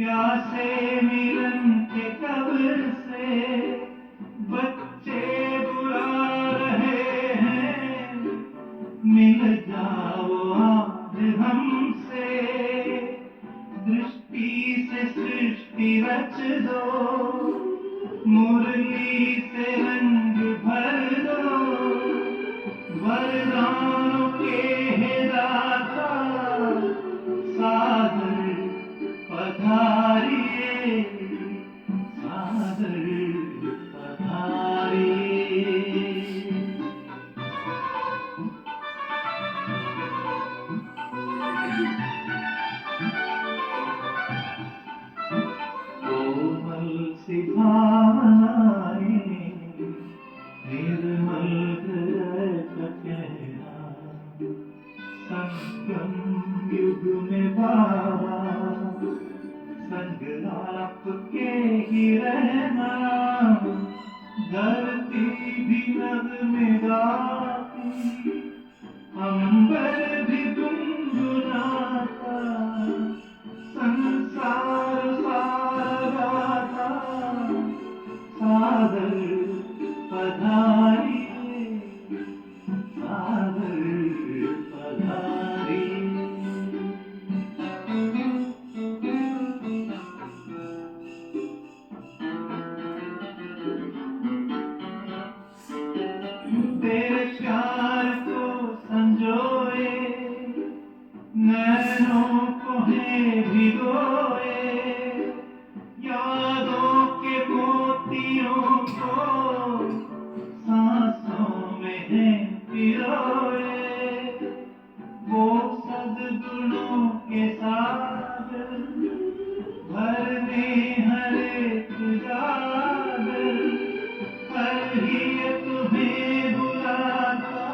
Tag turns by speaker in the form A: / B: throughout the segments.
A: प्यासे मिलन के कब्र से बच्चे बुला रहे हैं, मिल जाओ आज हमसे, दृष्टि से सृष्टि रच दो, मुरली से रंग भर दो, वरदानों के हे दाता सादर पधारिए, सादर पधारिए। कोमल सी भावनाएं, निर्मल हृदय का चेहरा, संगम युग में बाबा, संग आपके ही रहना, धरती भी नभ में गाती, अंबर भी गुनगुनाता, संसार सारा गाता, सादर पधारिए, सादर पधारिए। तेरे प्यार को संजोए, नैनों को है भिगोए, यादों के मोतियों को सांसों में है पिरोए, वो सद्गुणों के सागर भरने हर एक जागर, हर ही तुम्हें बुलाता,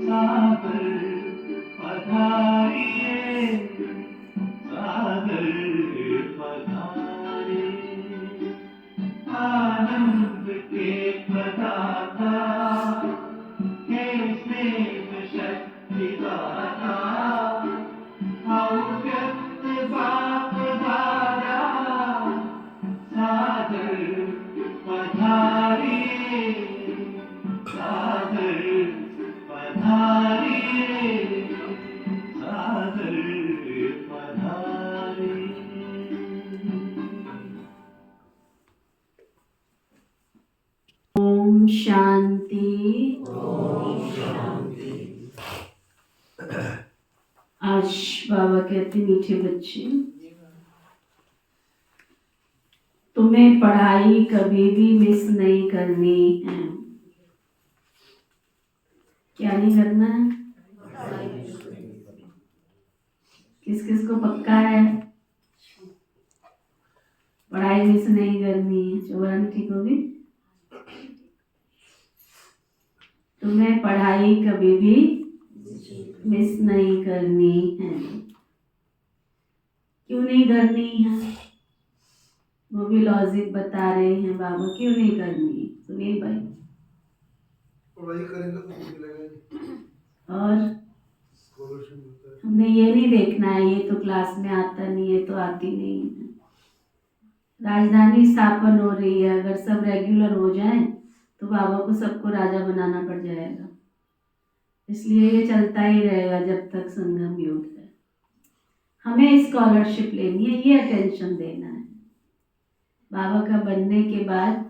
A: सागर पधारिए, सागर पधारिए। आनंद के प्रदाता, हे स्नेह शक्ति दाता, अव्यक्त बाप दादा, सादर पधारिए, सादर पधारिए, सादर पधारिए।
B: ओम शांति। आज बाबा कहते मीठे बच्चे, तुम्हें पढ़ाई कभी भी मिस नहीं करनी है। क्या नहीं करना है? किस किस को पक्का है? पढ़ाई मिस नहीं करनी है। चौबरानी ठीक होगी? तुम्हें पढ़ाई कभी भी मिस नहीं करनी है। क्यों नहीं करनी है? वो भी लॉजिक बता रहे हैं बाबा, क्यों नहीं करनी। सुनील भाई,
C: पढ़ाई करेंगे तो मिलेगा
B: और
C: स्कॉलरशिप मिलता है।
B: हमने ये नहीं देखना है ये तो क्लास में आता नहीं है तो आती नहीं है। राजधानी स्थापन हो रही है, अगर सब रेगुलर हो जाए तो बाबा को सबको राजा बनाना पड़ जाएगा। इसलिए ये चलता ही रहेगा जब तक संगम योग है। हमें स्कॉलरशिप लेनी है, ये अटेंशन देना है। बाबा का बनने के बाद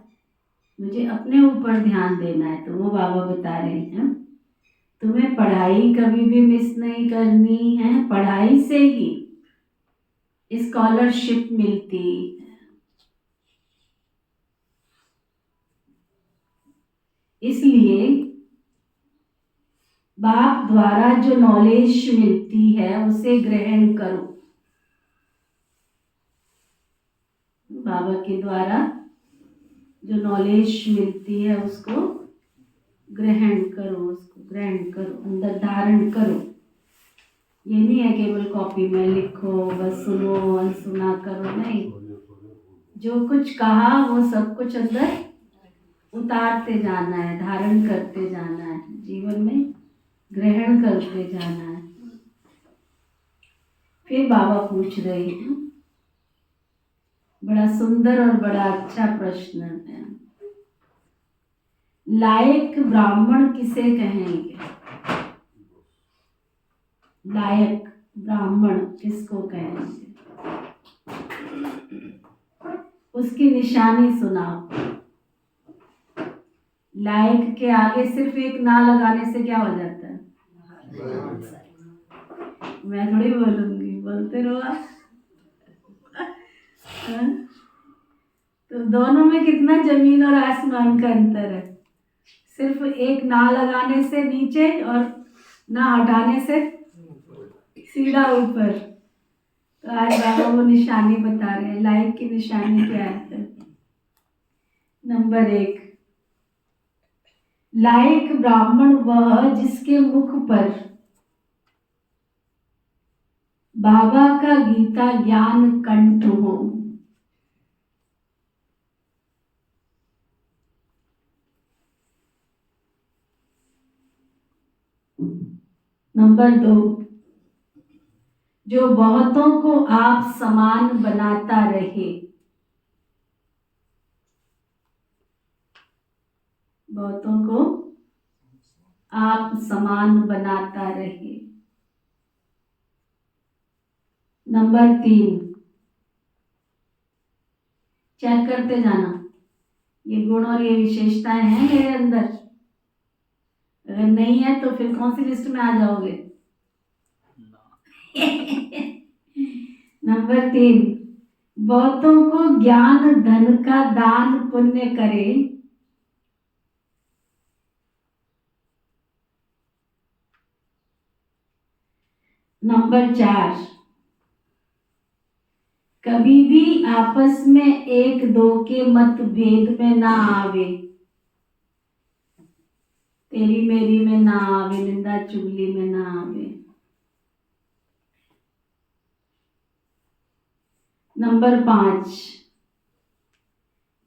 B: मुझे अपने ऊपर ध्यान देना है। तो वो बाबा बता रहे हैं, तुम्हें पढ़ाई कभी भी मिस नहीं करनी है। पढ़ाई से ही स्कॉलरशिप मिलती है। इसलिए बाप द्वारा जो नॉलेज मिलती है उसे ग्रहण करो। बाबा के द्वारा जो नॉलेज मिलती है उसको ग्रहण करो, उसको ग्रहण करो, अंदर धारण करो। ये नहीं है केवल कॉपी में लिखो बस सुनो अनसुना करो, नहीं। जो कुछ कहा वो सब कुछ अंदर उतारते जाना है, धारण करते जाना है, जीवन में ग्रहण करते जाना है। फिर बाबा पूछ रहे हैं, बड़ा सुंदर और बड़ा अच्छा प्रश्न है। लायक ब्राह्मण किसे कहेंगे? लायक ब्राह्मण किसको कहेंगे? उसकी निशानी सुनाओ। लायक के आगे सिर्फ एक ना लगाने से क्या हो जाता है? मैं थोड़ी बोलूंगी, बोलते रहो आप। हाँ? तो दोनों में कितना जमीन और आसमान का अंतर है। सिर्फ एक ना लगाने से नीचे और ना हटाने से सीधा ऊपर। तो आज बाबा वो निशानी बता रहे हैं। लायक की निशानी क्या है? नंबर 1, लायक ब्राह्मण वह जिसके मुख पर बाबा का गीता ज्ञान कंठ हो। नंबर 2, जो बहुतों को आप समान बनाता रहे। बहुतों को आप समान बनाता रहे। नंबर 3, चेक करते जाना ये गुण और ये विशेषताएं हैं मेरे अंदर। अगर नहीं है तो फिर कौन सी लिस्ट में आ जाओगे? नंबर 3, बहुतों को ज्ञान धन का दान पुण्य करे। नंबर 4, कभी भी आपस में एक दो के मतभेद में ना आवे। तेरी मेरी में ना आवे, निंदा चुगली में ना आवे। नंबर 5,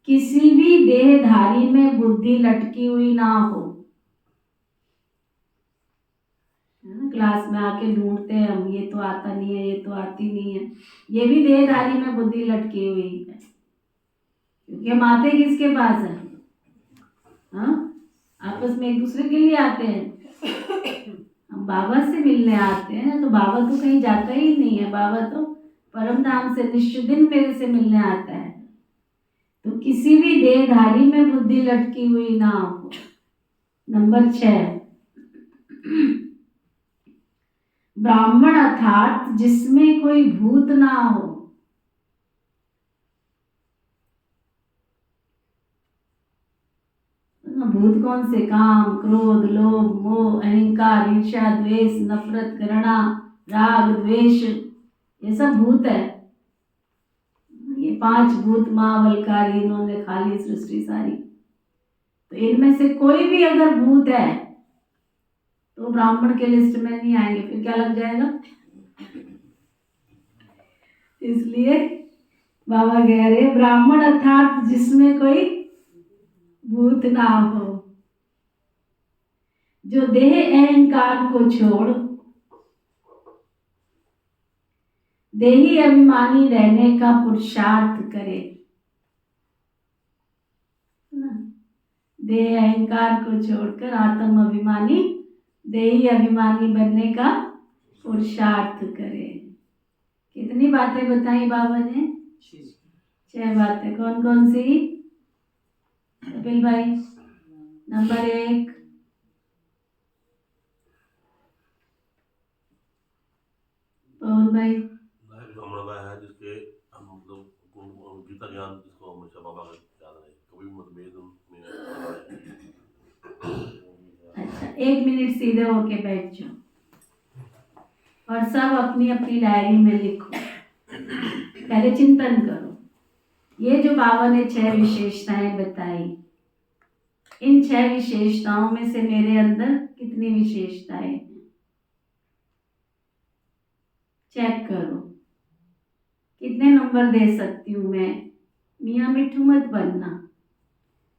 B: किसी भी देहधारी में बुद्धि लटकी हुई ना हो। क्लास में आके ढूंढते हैं हम, ये तो आता नहीं है, ये तो आती नहीं है। ये भी देहधारी में बुद्धि लटकी हुई है, क्योंकि हम आते किसके पास है? हाँ, आपस में एक दूसरे के लिए आते हैं। हम बाबा से मिलने आते हैं, तो बाबा तो कहीं जाता ही नहीं है। बाबा तो परम धाम से निश्चिदिन मेरे से मिलने आता है। तो किसी भी देहधारी में बुद्धि लटकी हुई ना हो। नंबर 6, ब्राह्मण अर्थात जिसमें कोई भूत ना हो। भूत कौन से? काम, क्रोध, लोभ, मोह, अहंकार, ईर्ष्या, द्वेष, नफरत, घृणा, राग, द्वेष, ये सब भूत है। ये 5 भूत महाबलकारी इन्होंने खाली सृष्टि सारी। तो इनमें से कोई भी अगर भूत है तो ब्राह्मण के लिस्ट में नहीं आएंगे। फिर क्या लग जाएगा? इसलिए बाबा कह रहे ब्राह्मण अर्थात जिसमें कोई भूत ना हो, जो देह अहंकार को छोड़ देही अभिमानी रहने का पुरुषार्थ करे। देह अहंकार को छोड़कर आत्म अभिमानी, देही अभिमानी बनने का पुरुषार्थ करे। कितनी बातें बताई बाबा ने? 6 बातें। कौन कौन सी? कपिल भाई। नंबर 1, पवन भाई।
D: है जिसके हम मतलब गीता ज्ञान जिसको हमेशा बाबा का याद रहे, कभी मतभेद में
B: अच्छा, 1 मिनट सीधे होके बैठ जाओ और सब अपनी अपनी डायरी में लिखो। पहले चिंतन करो। ये जो बाबा ने 6 विशेषताएं बताई, इन 6 विशेषताओं में से मेरे अंदर कितनी विशेषताएं हैं? चेक करो। कितने नंबर दे सकती हूँ मैं? मियाँ मिठू मत बनना।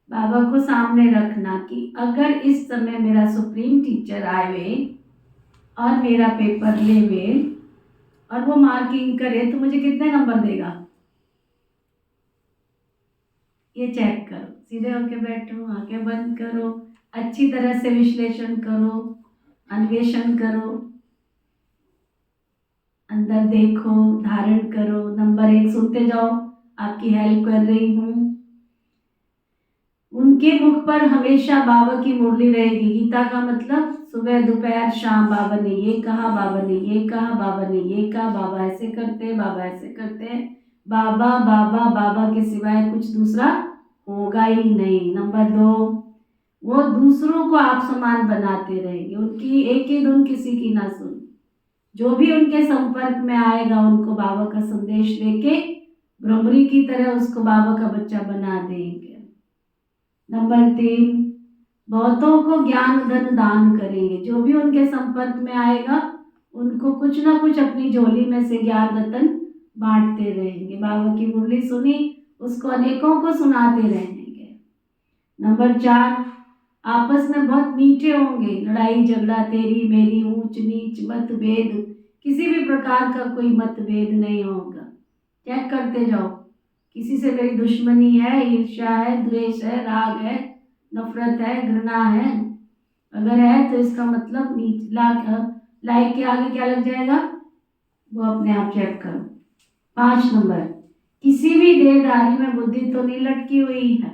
B: बाबा को सामने रखना कि अगर इस समय मेरा सुप्रीम टीचर आए और मेरा पेपर लेवे और वो मार्किंग करे तो मुझे कितने नंबर देगा? ये चेक करो। सीधे होके बैठो, आंखें बंद करो, अच्छी तरह से विश्लेषण करो, अन्वेषण करो, अंदर देखो, धारण करो। नंबर 1 सुनते जाओ, आपकी हेल्प कर रही हूँ। उनके मुख पर हमेशा बाबा की मुरली रहेगी। गीता का मतलब सुबह दोपहर शाम बाबा ने ये कहा, बाबा ने ये कहा, बाबा ने ये कहा, बाबा ऐसे करते हैं, बाबा ऐसे करते हैं। बाबा बाबा बाबा के सिवाय कुछ दूसरा होगा ही नहीं। नंबर 2, वो दूसरों को आप समान बनाते रहेंगे। उनकी एक ही धुन किसी की ना सुन। जो भी उनके संपर्क में आएगा उनको बाबा का संदेश देके भ्रमरी की तरह उसको बाबा का बच्चा बना देंगे। नंबर 3, बहुतों को ज्ञान धन दान करेंगे। जो भी उनके संपर्क में आएगा उनको कुछ ना कुछ अपनी झोली में से ज्ञान रतन बांटते रहेंगे। बाबा की मुरली सुनी, उसको अनेकों को सुनाते रहेंगे। नंबर 4, आपस में बहुत मीठे होंगे। लड़ाई झगड़ा, तेरी मेरी, ऊंच नीच, मतभेद, किसी भी प्रकार का कोई मतभेद नहीं होगा। चेक करते जाओ, किसी से मेरी दुश्मनी है, ईर्ष्या है, द्वेष है, राग है, नफरत है, घृणा है। अगर है तो इसका मतलब लाइक के आगे क्या लग जाएगा वो अपने आप चेक करो। 5 नंबर, किसी भी देहधारी में बुद्धि तो नहीं लटकी हुई है।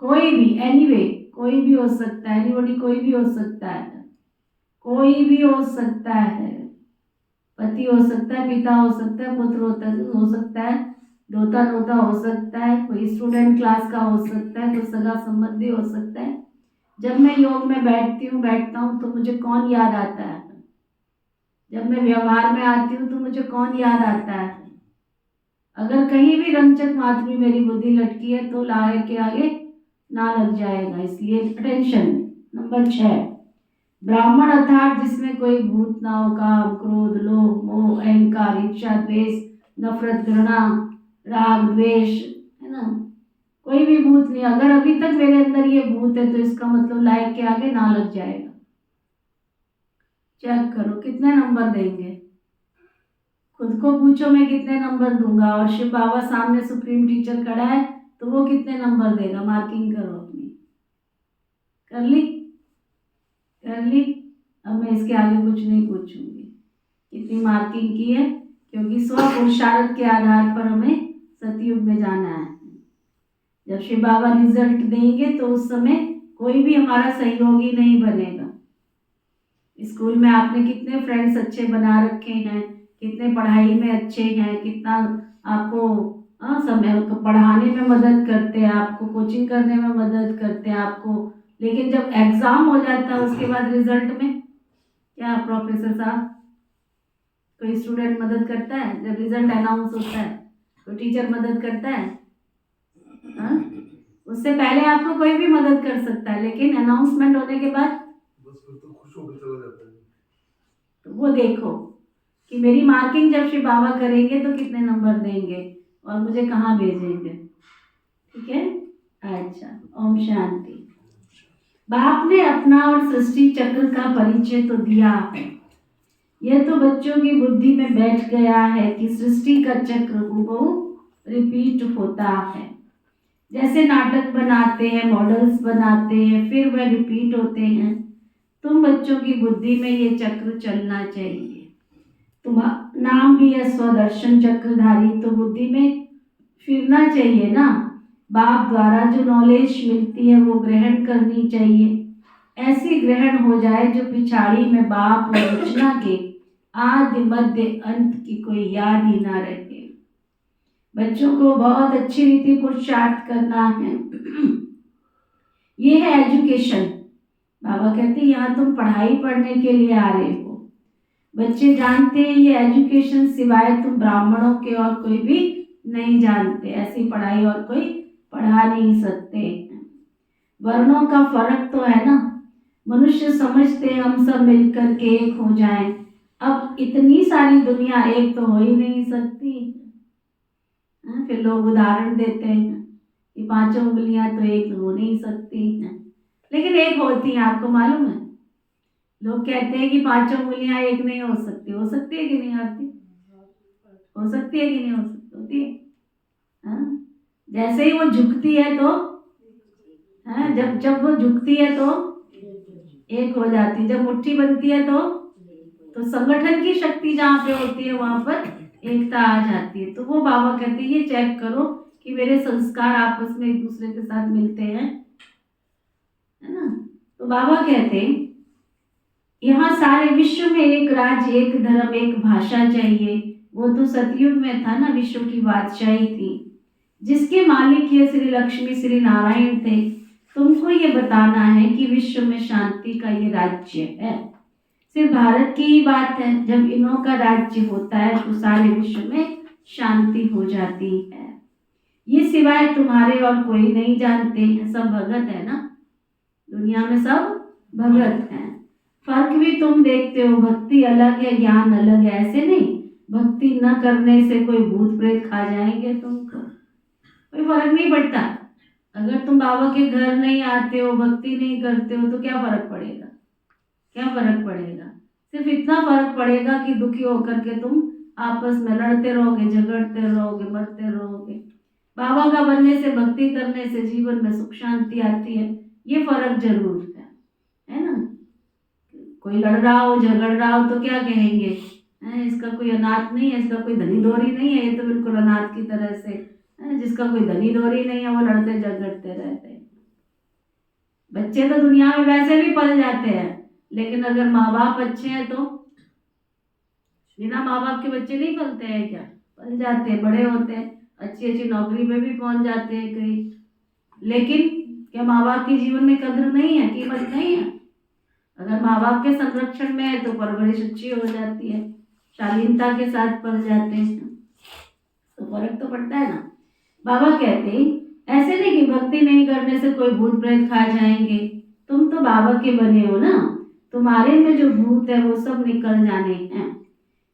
B: कोई भी, एनीवे, कोई भी हो सकता है, एनीबॉडी, कोई भी हो सकता है, कोई भी हो सकता है। पति हो सकता है, पिता हो सकता है, पुत्र हो सकता है, दोता नोता हो सकता है, कोई स्टूडेंट क्लास का हो सकता है, कोई सगा संबंधी हो सकता है। जब मैं योग में बैठता हूँ तो मुझे कौन याद आता है? जब मैं व्यवहार में आती हूँ तो मुझे कौन याद आता है? अगर कहीं भी रंचक मात्र भी मेरी बुद्धि लटकी है तो लाए के आगे ना लग जाएगा, इसलिए अटेंशन। नंबर 6, ब्राह्मण अर्थात जिसमें कोई भूत ना हो, काम क्रोध लोभ मोह अहंकार इच्छा द्वेष नफरत घृणा राग द्वेष, है ना, कोई भी भूत नहीं। अगर अभी तक मेरे अंदर ये भूत है तो इसका मतलब लाइक के आगे ना लग जाएगा। चेक करो कितने नंबर देंगे, खुद को पूछो मैं कितने नंबर दूंगा। और शिव बाबा सामने सुप्रीम टीचर खड़ा है तो वो कितने नंबर देगा, मार्किंग करो अपनी। कर ली? अब मैं इसके आगे कुछ नहीं पूछूंगी कितनी मार्किंग की है, क्योंकि स्व पुरुषार्थ के आधार पर हमें सतयुग में जाना है। जब शिव बाबा रिजल्ट देंगे तो उस समय कोई भी हमारा सहयोगी नहीं बनेगा। स्कूल में आपने कितने फ्रेंड्स अच्छे बना रखे हैं, कितने पढ़ाई में अच्छे हैं, कितना आपको समय पढ़ाने में मदद करते हैं, आपको कोचिंग करने में मदद करते हैं आपको, लेकिन जब एग्जाम हो जाता है उसके बाद रिजल्ट में क्या प्रोफेसर साहब, कोई स्टूडेंट मदद करता है? जब रिजल्ट अनाउंस होता है तो टीचर मदद करता है? उससे पहले आपको कोई भी मदद कर सकता है, लेकिन अनाउंसमेंट होने के बाद
C: बस फिर तो खुश होकर चला जाता है।
B: तो वो देखो कि मेरी मार्किंग जब श्री बाबा करेंगे तो कितने नंबर देंगे और मुझे कहाँ भेजेंगे। ठीक है, अच्छा, ओम शांति। बाप ने अपना और सृष्टि चक्र का परिचय तो दिया है, यह तो बच्चों की बुद्धि में बैठ गया है कि सृष्टि का चक्र हूबहू रिपीट होता है। जैसे नाटक बनाते हैं, मॉडल्स बनाते हैं, फिर वह रिपीट होते हैं। तुम बच्चों की बुद्धि में ये चक्र चलना चाहिए। तुम्हारा नाम भी है स्वदर्शन चक्रधारी, तो बुद्धि में फिरना चाहिए ना। बाप द्वारा जो नॉलेज मिलती है वो ग्रहण करनी चाहिए। ऐसी ग्रहण हो जाए जो पिछाड़ी में बाप और रचना के आदि मध्य अंत की कोई याद ही ना रहे। बच्चों को बहुत अच्छी रीति पुरुषार्थ करना है। ये है एजुकेशन। बाबा कहते हैं यहाँ तुम पढ़ाई पढ़ने के लिए आ रहे हो। बच्चे जानते हैं ये एजुकेशन सिवाय तुम ब्राह्मणों के और कोई भी नहीं जानते। ऐसी पढ़ाई और कोई पढ़ा नहीं सकते। वर्णों का फर्क तो है ना। मनुष्य समझते हम सब मिलकर के एक हो जाएं। अब इतनी सारी दुनिया एक तो हो ही नहीं सकती। फिर लोग उदाहरण देते हैं कि 5 उंगलियां तो एक हो नहीं सकती हैं, लेकिन एक होती हैं। आपको मालूम है, लोग कहते हैं कि 5 उंगलियां एक नहीं हो सकती। हो सकती है कि नहीं? आती हो सकती है कि नहीं हो सकती? होती है। जैसे ही वो झुकती है तो जब जब वो झुकती है तो एक हो जाती है, जब मुट्ठी बनती है तो संगठन की शक्ति जहाँ पे होती है वहां पर एकता आ जाती है। तो वो बाबा कहते हैं ये चेक करो कि मेरे संस्कार आपस में एक दूसरे के साथ मिलते हैं, है ना। तो बाबा कहते हैं यहाँ सारे विश्व में एक राज्य, एक धर्म, एक भाषा चाहिए। वो तो सतयुग में था ना, विश्व की बादशाही थी, जिसके मालिक ये श्री लक्ष्मी श्री नारायण थे। तुमको ये बताना है कि विश्व में शांति का ये राज्य है। सिर्फ भारत की ही बात है, जब इन्हों का राज्य होता है तो सारे विश्व में शांति हो जाती है। ये सिवाय तुम्हारे और कोई नहीं जानते हैं, सब भगत है ना, दुनिया में सब भगत हैं। फर्क भी तुम देखते हो, भक्ति अलग है, ज्ञान अलग है। ऐसे नहीं भक्ति न करने से कोई भूत प्रेत खा जाएंगे तुमको, कोई फर्क नहीं पड़ता। अगर तुम बाबा के घर नहीं आते हो, भक्ति नहीं करते हो, तो क्या फर्क पड़ेगा, क्या फर्क पड़ेगा। सिर्फ इतना फर्क पड़ेगा कि दुखी होकर के तुम आपस में लड़ते रहोगे, झगड़ते रहोगे, मरते रहोगे। बाबा का बनने से, भक्ति करने से जीवन में सुख शांति आती है, ये फर्क जरूर है ना। कोई लड़ रहा हो, झगड़ रहा हो तो क्या कहेंगे, इसका कोई अनाथ नहीं है, इसका कोई धनी दोरी नहीं है, ये तो बिल्कुल अनाथ की तरह से, जिसका कोई धनी दोरी नहीं है वो लड़ते झगड़ते रहते हैं। बच्चे तो दुनिया में वैसे भी पल जाते हैं, लेकिन अगर माँ बाप अच्छे हैं तो बिना माँ बाप के बच्चे नहीं पलते हैं क्या, पल जाते हैं, बड़े होते हैं, अच्छी अच्छी नौकरी पे भी पहुंच जाते हैं कहीं। लेकिन क्या माँ बाप के जीवन में कदर नहीं है, कीमत नहीं है। अगर माँ बाप के संरक्षण में है तो परवरिश अच्छी हो जाती है, शालीनता के साथ पल जाते हैं, तो फर्क तो पड़ता है ना। बाबा कहते हैं ऐसे नहीं कि भक्ति नहीं करने से कोई भूत प्रेत खा जाएंगे। तुम तो बाबा के बने हो ना, तुम्हारे में जो भूत है वो सब निकल जाने हैं।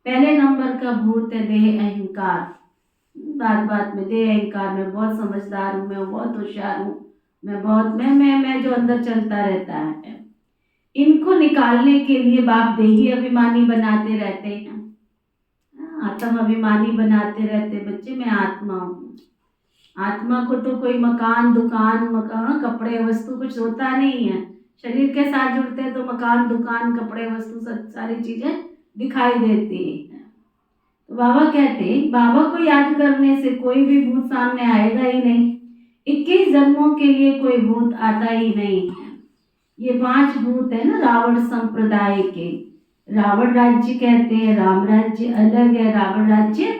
B: पहले नंबर का भूत है देह अहंकार। बात बात में देह अहंकार, मैं बहुत समझदार हूँ, मैं बहुत होशियार हूँ, मैं बहुत मैं जो अंदर चलता रहता है। इनको निकालने के लिए बाप देही अभिमानी बनाते रहते हैं, आत्म अभिमानी बनाते रहते। बच्चे मैं आत्मा हूँ, आत्मा को तो कोई मकान दुकान कपड़े वस्तु कुछ होता नहीं है। शरीर के साथ जुड़ते हैं तो मकान दुकान कपड़े वस्तु सब सारी चीजें दिखाई देती हैं। तो बाबा कहते हैं बाबा को याद करने से कोई भी भूत सामने आएगा ही नहीं। 21 जन्मों के लिए कोई भूत आता ही नहीं है। ये 5 भूत है ना रावण संप्रदाय के। रावण राज्य कहते हैं, राम राज्य अलग है, रावण राज्य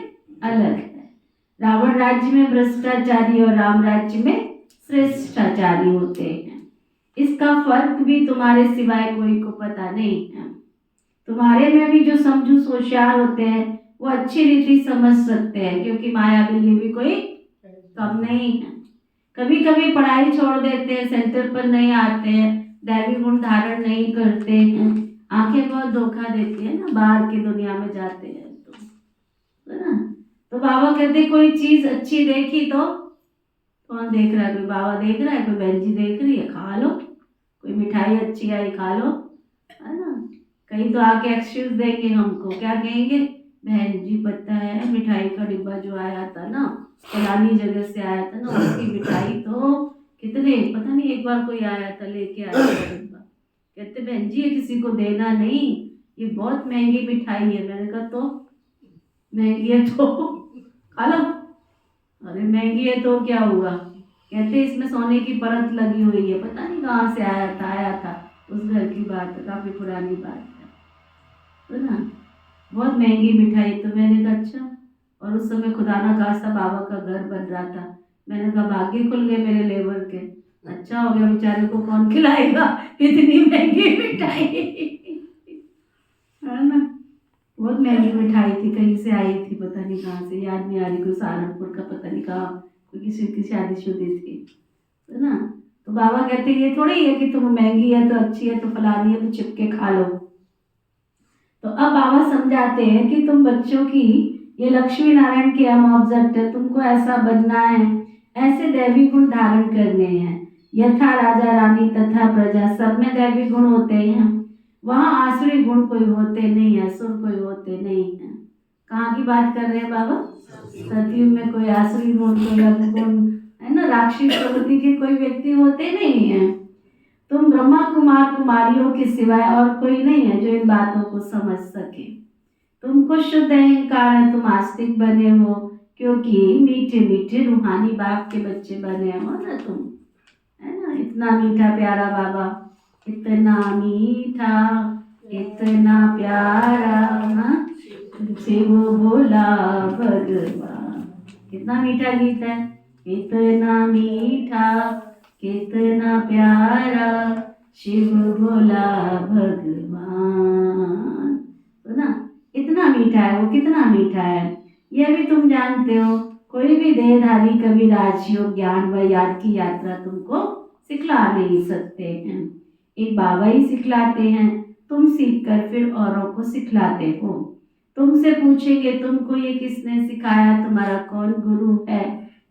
B: अलग है। रावण राज्य में भ्रष्टाचारी और राम राज्य में श्रेष्ठाचारी होते हैं। इसका फर्क भी तुम्हारे सिवाय कोई को पता नहीं है। तुम्हारे में भी जो समझूस होशियार होते हैं वो अच्छी रीति समझ सकते हैं, क्योंकि माया बिल्ली भी कोई कम नहीं है। कभी कभी पढ़ाई छोड़ देते हैं, सेंटर पर नहीं आते हैं, दैवी गुण धारण नहीं करते हैं, आंखें बहुत धोखा देती है ना, बाहर की दुनिया में जाते हैं तो, है ना। तो बाबा कहते कोई चीज अच्छी देखी तो कौन देख रहा है, कोई बाबा देख रहा है, कोई बहन जी देख रही है, खा लो। कोई मिठाई अच्छी आई खा लो, है ना। कहीं तो आके एक्सक्यूज देंगे हमको, क्या कहेंगे, बहन जी पता है मिठाई का डिब्बा जो आया था ना, फलानी जगह से आया था ना, उसकी मिठाई तो कितने, पता नहीं एक बार कोई आया था लेके आया था डिब्बा, कहते बहन जी ये किसी को देना नहीं, ये बहुत महंगी मिठाई है। मैंने कहा तो महंगी है तो खा लो। अरे महंगी है तो क्या हुआ, कहते इसमें सोने की परत लगी हुई है, पता नहीं कहाँ से आया था उस घर की बात है, काफी पुरानी बात है ना। बहुत महंगी मिठाई। तो मैंने कहा अच्छा, और उस समय खुदा ना खास्ता बाबा का घर बन रहा था। मैंने कहा भाग्य खुल गए मेरे लेबर के, अच्छा हो गया, बेचारे को कौन खिलाएगा इतनी महंगी मिठाई, है ना। बहुत महंगी मिठाई थी, कहीं से आई थी, पता नहीं कहाँ से, याद नहीं आ रही, कोई सहारनपुर का पता नहीं कहाँ, कोई किसी की शादीशुदी थी, है ना। तो बाबा कहते ये थोड़ी है कि तुम महंगी है तो अच्छी है तो फलानी है तो चिपके खा लो। तो अब बाबा समझाते हैं कि तुम बच्चों की ये लक्ष्मी नारायण के हम ऑब्जेक्ट है, तुमको ऐसा बनना है, ऐसे दैवी गुण धारण करने हैं। यथा राजा रानी तथा प्रजा, सब में दैवी गुण होते हैं, वहाँ आसुरी गुण कोई होते नहीं है, असुर कोई होते नहीं है। कहाँ की बात कर रहे हैं बाबा, सतयुग में कोई आसुरी गुण, कोई अवगुण, है ना। राक्षसी प्रवृत्ति के कोई व्यक्ति होते नहीं हैं। तुम ब्रह्मा कुमार कुमारियों के सिवाय और कोई नहीं है जो इन बातों को समझ सके। तुमको शुद्ध अहंकार है, तुम आस्तिक बने हो क्योंकि मीठे मीठे रूहानी बाप के बच्चे बने हो ना तुम, है ना। इतना मीठा प्यारा बाबा, इतना मीठा इतना प्यारा, हाँ, शिव भोला भगवान। कितना मीठा गीत है। इतना मीठा कितना प्यारा शिव भोला भगवान, तो ना इतना मीठा है वो, कितना मीठा है यह भी तुम जानते हो। कोई भी देहधारी कभी राजयोग ज्ञान व याद की यात्रा तुमको सिखला नहीं सकते हैं। एक बाबा ही सिखलाते हैं। तुम सीखकर फिर औरों को सिखलाते हो। तुमसे पूछेंगे तुमको ये किसने सिखाया, तुम्हारा कौन गुरु है,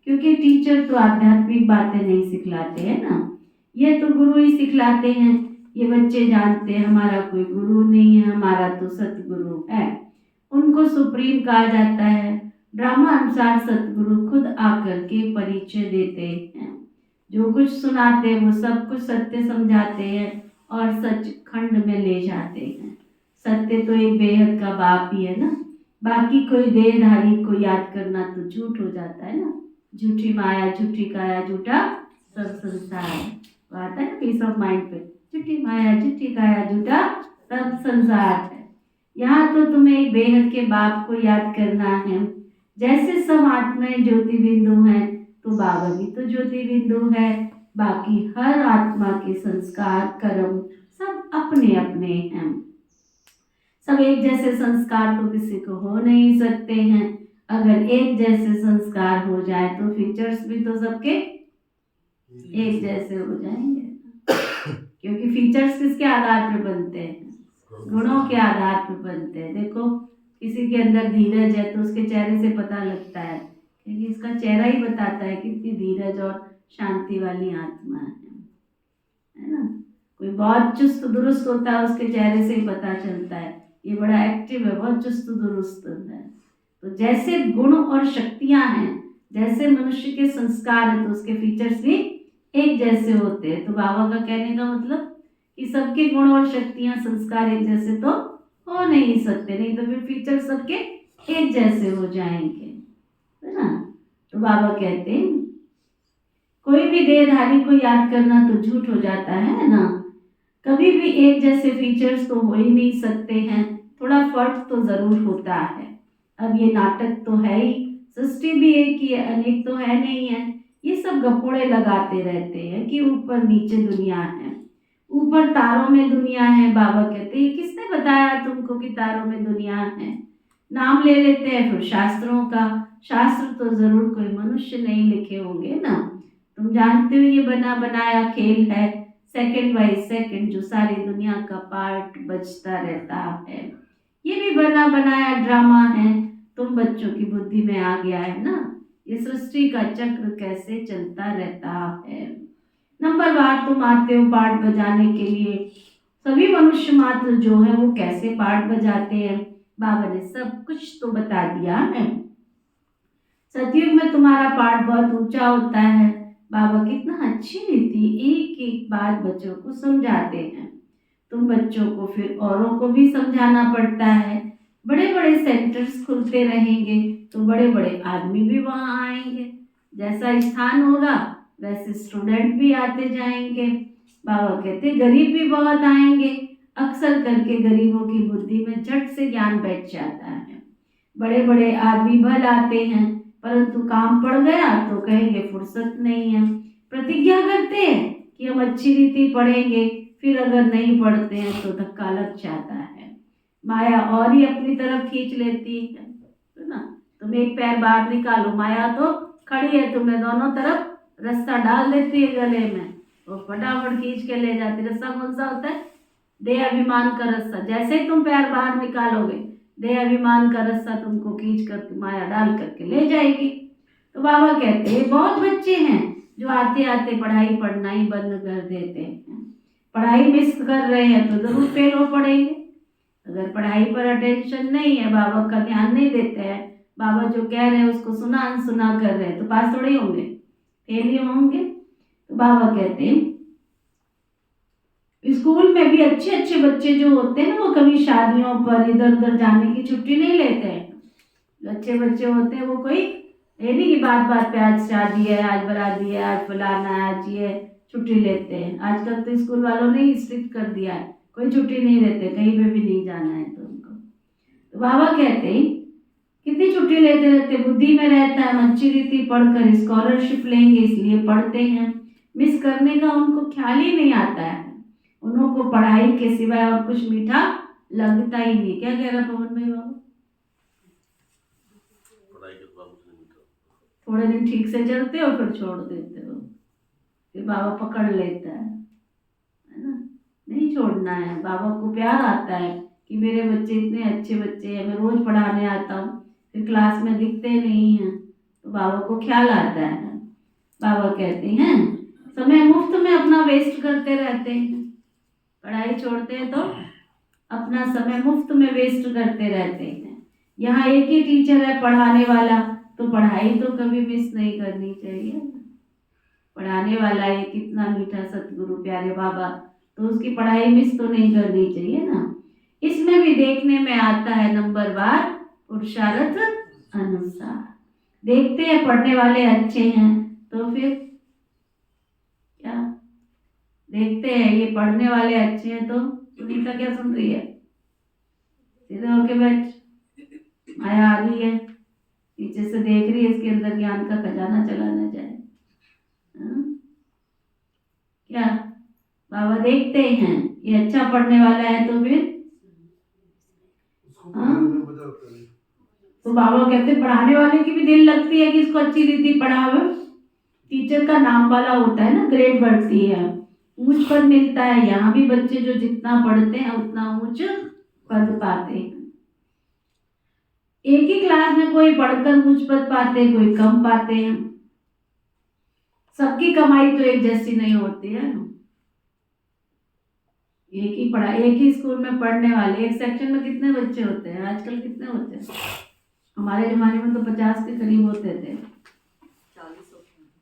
B: क्योंकि टीचर तो आध्यात्मिक बातें नहीं सिखलाते हैं ना, ये तो गुरु ही सिखलाते हैं। ये बच्चे जानते हैं हमारा कोई गुरु नहीं है, हमारा तो सतगुरु है। उनको सुप्रीम कहा जाता है। ड्रामा अनुसार सतगुरु खुद आकर के परिचय देते हैं। जो कुछ सुनाते हैं वो सब कुछ सत्य समझाते हैं और सच खंड में ले जाते हैं। सत्य तो एक बेहद का बाप ही है ना। बाकी कोई देहधारी को याद करना तो झूठ हो जाता है ना। झूठी माया झूठी काया झूठा सब संसार, वो आता है ना पीस ऑफ माइंड पे। झूठी माया झूठी काया झूठा सब संसार है। यहाँ तो तुम्हें एक बेहद के बाप को याद करना है। जैसे सब आत्माएं ज्योति बिंदु हैं तो बाबा भी तो ज्योति बिंदु है। बाकी हर आत्मा के संस्कार कर्म सब अपने अपने हैं। सब एक जैसे संस्कार तो किसी को हो नहीं सकते हैं। अगर एक जैसे संस्कार हो जाए तो फीचर्स भी तो सबके एक जैसे हो जाएंगे, क्योंकि फीचर्स किसके आधार पर बनते हैं, गुणों के आधार पर बनते हैं। देखो किसी के अंदर धीरज है तो उसके चेहरे से पता लगता है, क्योंकि इसका चेहरा ही बताता है कितनी धीरज और शांति वाली आत्मा है ना। कोई बहुत चुस्त दुरुस्त होता है, उसके चेहरे से ही पता चलता है ये बड़ा एक्टिव है, बहुत चुस्त दुरुस्त है। तो जैसे गुण और शक्तियां हैं, जैसे मनुष्य के संस्कार हैं, तो उसके फीचर्स भी एक जैसे होते हैं। तो बाबा का कहने का मतलब कि सबके गुण और शक्तियां संस्कार एक जैसे तो हो नहीं सकते, नहीं तो फिर फीचर सबके एक जैसे हो जाएंगे, है ना। तो बाबा कहते हैं कोई भी देहधारी को याद करना तो झूठ हो जाता है ना। कभी भी एक जैसे फीचर्स तो हो ही नहीं सकते हैं, थोड़ा फर्क तो जरूर होता है। अब ये नाटक तो है ही, सृष्टि भी एक ही है, अनेक तो है नहीं है। ये सब गप्पोड़े लगाते रहते हैं कि ऊपर नीचे दुनिया है, ऊपर तारों में दुनिया है। बाबा कहते हैं किसने बताया तुमको कि तारों में दुनिया है। नाम ले लेते हैं फिर शास्त्रों का, शास्त्र तो जरूर कोई मनुष्य नहीं लिखे होंगे ना। तुम जानते हो ये बना बनाया खेल है, सेकंड बाय सेकंड जो सारी दुनिया का पार्ट बजता रहता है। ये भी बना बनाया ड्रामा है, तुम बच्चों की बुद्धि में आ गया है ना। ये सृष्टि का चक्र कैसे चलता रहता है। नंबरवार तुम आते हो पार्ट बजाने के लिए। सभी मनुष्य मात्र जो है वो कैसे पार्ट बजाते हैं, बाबा ने सब कुछ तो बता दिया है। सतयुग में तुम्हारा पार्ट बहुत ऊंचा होता है। बाबा कितना अच्छी रीति एक एक बात बच्चों को समझाते हैं। तुम बच्चों को फिर औरों को भी समझाना पड़ता है। बड़े बड़े सेंटर्स खुलते रहेंगे तो बड़े बड़े आदमी भी वहाँ आएंगे। जैसा स्थान होगा वैसे स्टूडेंट भी आते जाएंगे। बाबा कहते गरीब भी बहुत आएंगे। अक्सर करके गरीबों की बुद्धि में झट से ज्ञान बैठ जाता है। बड़े बड़े आदमी भल आते हैं, परंतु काम पड़ गया तो कहेंगे फुर्सत नहीं है। प्रतिज्ञा करते हैं कि हम अच्छी रीति पढ़ेंगे, फिर अगर नहीं पढ़ते हैं तो धक्का लग जाता है। माया और ही अपनी तरफ खींच लेती है ना। तुम एक पैर बाहर निकालो, माया तो खड़ी है, तुम्हें दोनों तरफ रास्ता डाल देती है गले में, वो फटाफट खींच के ले जाती। रास्ता कौन सा होता है, देह अभिमान का रास्ता। जैसे ही तुम पैर बाहर निकालोगे देह अभिमान का रास्ता तुमको खींच कर माया डाल करके ले जाएगी। तो बाबा कहते हैं बहुत बच्चे हैं जो आते आते पढ़ाई पढ़ना ही बंद कर देते हैं। पढ़ाई मिस कर रहे हैं तो जरूर फेल हो पड़ेंगे। अगर पढ़ाई पर अटेंशन नहीं है, बाबा का ध्यान नहीं देते हैं, बाबा जो कह रहे हैं उसको सुना अनसुना कर रहे हैं तो पास थोड़े होंगे। फेल ही होंगे। तो बाबा कहते हैं स्कूल में भी अच्छे अच्छे बच्चे जो होते हैं ना, वो कभी शादियों पर इधर उधर जाने की छुट्टी नहीं लेते हैं। जो अच्छे बच्चे होते हैं वो कोई ये नहीं कि बात बात पे आज शादी है, आज बाराती है, आज फलाना है, आज ये छुट्टी लेते हैं। आजकल तो स्कूल वालों ने स्ट्रिक्ट कर दिया है, कोई छुट्टी नहीं लेते, कहीं पे भी नहीं जाना है तो उनको। तो बाबा कहते हैं कितनी छुट्टी लेते रहते, बुद्धि में रहता है, हम अच्छी रीति पढ़कर स्कॉलरशिप लेंगे इसलिए पढ़ते हैं। मिस करने का उनको ख्याल ही नहीं आता है। उनको पढ़ाई के सिवाय और कुछ मीठा लगता ही नहीं। क्या कह रहा पवन भाई बाबा?
D: पढ़ाई के बाद कुछ नहीं मिलता।
B: थोड़े दिन ठीक से चलते हो फिर छोड़ देते हो, फिर बाबा पकड़ लेता है ना। नहीं छोड़ना है। बाबा को प्यार आता है कि मेरे बच्चे इतने अच्छे बच्चे हैं, मैं रोज पढ़ाने आता हूँ, फिर क्लास में दिखते नहीं हैं, तो बाबा को ख्याल आता है। बाबा कहते हैं समय मुफ्त में अपना वेस्ट करते रहते हैं, पढ़ाई छोड़ते हैं तो अपना समय मुफ्त में वेस्ट करते रहते हैं। यहाँ एक ही टीचर है पढ़ाने वाला, तो पढ़ाई तो कभी मिस नहीं करनी चाहिए। पढ़ाने वाला है कितना मीठा सतगुरु प्यारे बाबा, तो उसकी पढ़ाई मिस तो नहीं करनी चाहिए ना। इसमें भी देखने में आता है नंबरवार पुरुषार्थ अनुसार। देखते हैं पढ़ने वाले अच्छे हैं तो फिर क्या देखते हैं, ये पढ़ने वाले अच्छे हैं तो सुनीता क्या सुन रही है? सीधे होके बैठ, माया आ रही है पीछे से देख रही है, इसके अंदर ज्ञान का खजाना चला ना जाए। क्या बाबा देखते हैं ये अच्छा पढ़ने वाला है तो फिर
C: उसको पढ़ने में मजा आता है।
B: तो बाबा कहते पढ़ाने वाले की भी दिल लगती है कि इसको अच्छी रीति पढ़ावे। टीचर का नाम वाला होता है ना, ग्रेड बढ़ती है, ऊंच पद मिलता है। यहाँ भी बच्चे जो जितना पढ़ते हैं उतना ऊंच पद पाते हैं। एक ही क्लास में कोई पढ़कर ऊंच पद पाते हैं, कोई कम पाते हैं। सबकी कमाई तो एक जैसी नहीं होती है ना। एक ही स्कूल में पढ़ने वाले एक सेक्शन में कितने बच्चे होते हैं? आजकल कितने होते हैं? हमारे जमाने में तो 50 के करीब होते थे,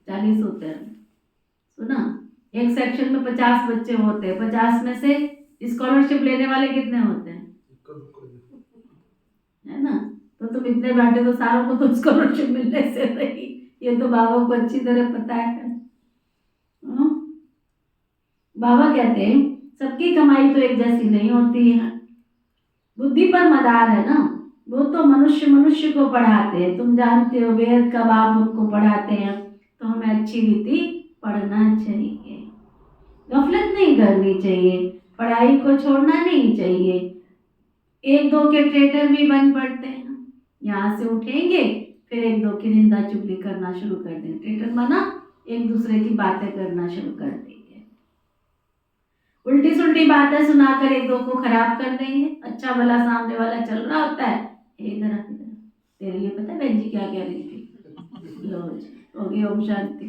B: 40 होते हैं। सुना, एक सेक्शन में 50 बच्चे होते हैं। 50 में से स्कॉलरशिप लेने वाले कितने होते हैं? है ना। तो तुम इतने बैठे तो सारों को तो स्कॉलरशिप मिलने से नहीं, ये तो बाबा को अच्छी तरह पता है। बाबा कहते हैं सबकी कमाई तो एक जैसी नहीं होती है। बुद्धि पर मदार है ना, वो तो मनुष्य को पढ़ाते हैं। तुम जानते हो वेद का बाप हमको पढ़ाते हैं, तो हमें अच्छी रीति पढ़ना चाहिए, गफलत नहीं करनी चाहिए, पढ़ाई को छोड़ना नहीं चाहिए। एक दो के ट्रेटर भी बन पड़ते हैं, यहाँ से उठेंगे फिर एक दो की निंदा चुगली करना शुरू कर देंगे। ट्रेटर माना एक दूसरे की बातें करना शुरू कर देंगे, उल्टी सुल्टी बातें सुनाकर एक दो को खराब कर देंगे। अच्छा भला सामने वाला चल रहा होता है, इधर तेरे लिए पता है बहन जी क्या कह रही थी, लो हो गई ओम शांति।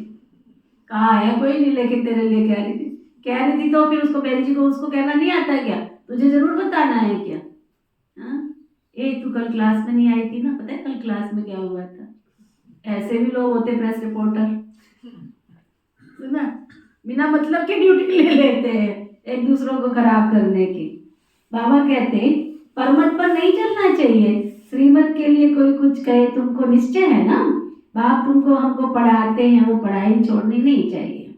B: कहा है कोई नहीं, लेकिन तेरे लिए कह रही थी तो फिर उसको बहन जी को उसको कहना नहीं आता क्या? तुझे जरूर बताना है क्या? तू कल क्लास में नहीं आई थी ना, पता है कल क्लास में क्या हुआ था? ऐसे भी लोग होते प्रेस रिपोर्टर, सुना, बिना मतलब की ड्यूटी ले लेते हैं एक दूसरों को खराब करने की। बाबा कहते हैं परमत पर नहीं चलना चाहिए। श्रीमत के लिए कोई कुछ कहे तुमको निश्चय है ना, बाप तुमको हमको पढ़ाते हैं, वो पढ़ाई छोड़नी नहीं चाहिए।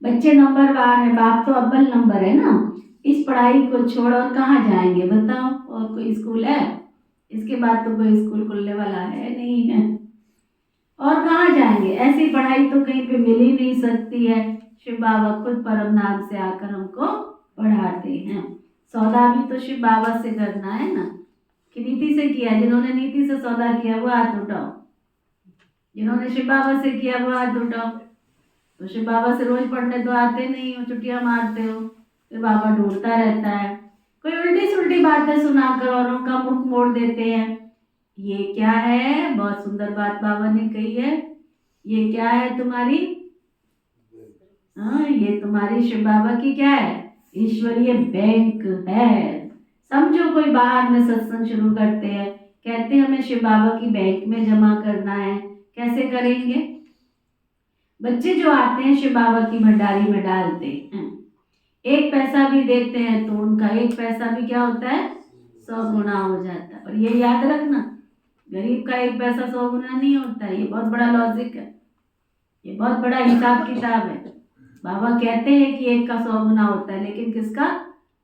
B: बच्चे नंबरवार है, बाप तो अव्वल नंबर है ना। इस पढ़ाई को छोड़ और कहाँ जाएंगे बताओ? और कोई स्कूल है? इसके बाद तो कोई स्कूल खुलने वाला है नहीं है, और कहाँ जाएंगे? ऐसी पढ़ाई तो कहीं पे मिल ही नहीं सकती है। शिव बाबा खुद परम नाम से आकर हमको पढ़ाते हैं। सौदा भी तो शिव बाबा से करना है ना, कि नीति से किया। जिन्होंने नीति से सौदा किया वो हाथ उठाओ, जिन्होंने शिव बाबा से किया वो हाथ उठाओ। तो शिव बाबा से रोज पढ़ने तो आते नहीं हो, छुट्टियां मारते हो, फिर बाबा ढूंढता रहता है। कोई उल्टी सुल्टी बातें सुनाकर औरों का मुख मोड़ देते हैं। ये क्या है? बहुत सुंदर बात बाबा ने कही है। ये क्या है तुम्हारी? ये तुम्हारी शिव बाबा की क्या है? ईश्वरीय बैंक है। समझो कोई बाहर में सत्संग शुरू करते हैं, कहते हैं हमें शिव बाबा की बैंक में जमा करना है। कैसे करेंगे? बच्चे जो आते हैं शिव बाबा की भंडारी में डालते हैं, 1 पैसा भी देते हैं तो उनका 1 पैसा भी क्या होता है, 100 गुना हो जाता है। और ये याद रखना, गरीब का 1 पैसा 100 गुना नहीं होता है। ये बहुत बड़ा लॉजिक है, ये बहुत बड़ा हिसाब किताब है। बाबा कहते हैं कि 1 का 100 गुना होता है, लेकिन किसका,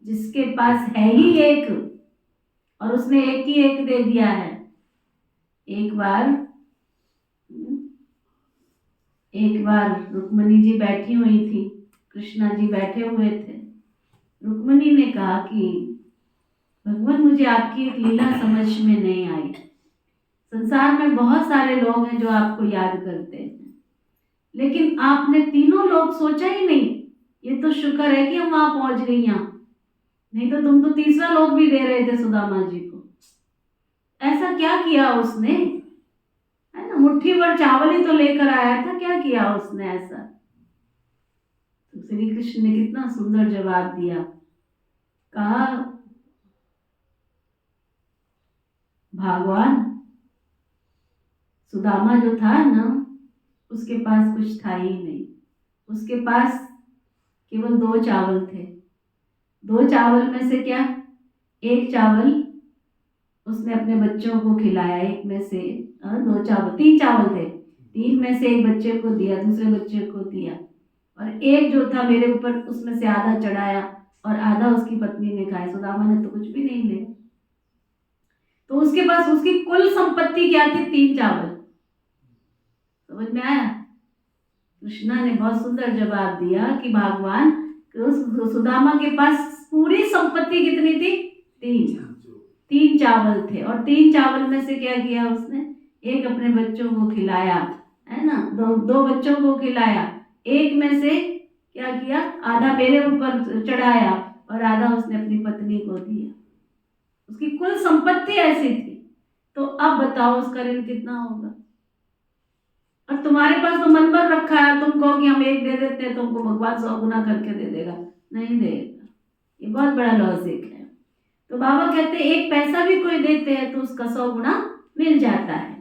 B: जिसके पास है ही 1 और उसने 1 ही 1 दे दिया है। एक बार रुक्मणी जी बैठी हुई थी, कृष्णा जी बैठे हुए थे। रुक्मणी ने कहा कि भगवान मुझे आपकी एक लीला समझ में नहीं आई। संसार में बहुत सारे लोग हैं जो आपको याद करते हैं, लेकिन आपने तीनों लोग सोचा ही नहीं। ये तो शुक्र है कि हम वहां पहुंच गई यहाँ, नहीं तो तुम तो तीसरा लोग भी दे रहे थे सुदामा जी को। ऐसा क्या किया उसने, है ना, मुट्ठी भर चावल ही तो लेकर आया था, क्या किया उसने ऐसा। तो श्री कृष्ण ने कितना सुंदर जवाब दिया, कहा भगवान सुदामा जो था ना, उसके पास कुछ था ही नहीं। उसके पास केवल 2 चावल थे। 2 चावल में से क्या, 1 चावल उसने अपने बच्चों को खिलाया, 1 में से 2 चावल, 3 चावल थे, 3 में से 1 बच्चे को दिया, दूसरे बच्चे को दिया, और 1 जो था मेरे ऊपर, उसमें से आधा चढ़ाया और आधा उसकी पत्नी ने खाया। सुदामा ने तो कुछ भी नहीं लिया। तो उसके पास उसकी कुल संपत्ति क्या थी, 3 चावल। समझ में आया। कृष्णा ने बहुत सुंदर जवाब दिया कि भगवान उस सुदामा के पास पूरी संपत्ति कितनी थी, 3 चावल थे, और 3 चावल में से क्या किया उसने, 1 अपने बच्चों को खिलाया, है ना, 2 बच्चों को खिलाया, 1 में से क्या किया, आधा मेरे ऊपर चढ़ाया और आधा उसने अपनी पत्नी को दिया। उसकी कुल संपत्ति ऐसी थी। तो अब बताओ उसका ऋण कितना होगा। और तुम्हारे पास तो मन भर रखा है, तुम कहो कि हम 1 दे देते हैं, तुमको भगवान 100 गुना करके दे देगा, नहीं देगा। ये बहुत बड़ा लॉजिक है। तो बाबा कहते हैं 1 पैसा भी कोई देते हैं तो उसका 100 गुना मिल जाता है।